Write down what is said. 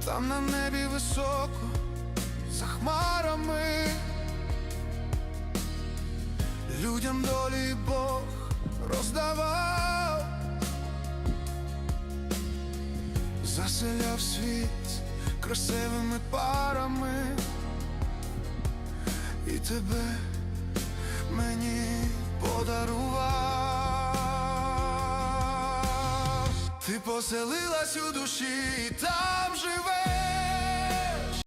там на небі високо, за хмарами. Людям долі Бог роздавав, заселяв світ красивими парами, і тебе мені подарував. Ти поселилась у душі, і там живеш.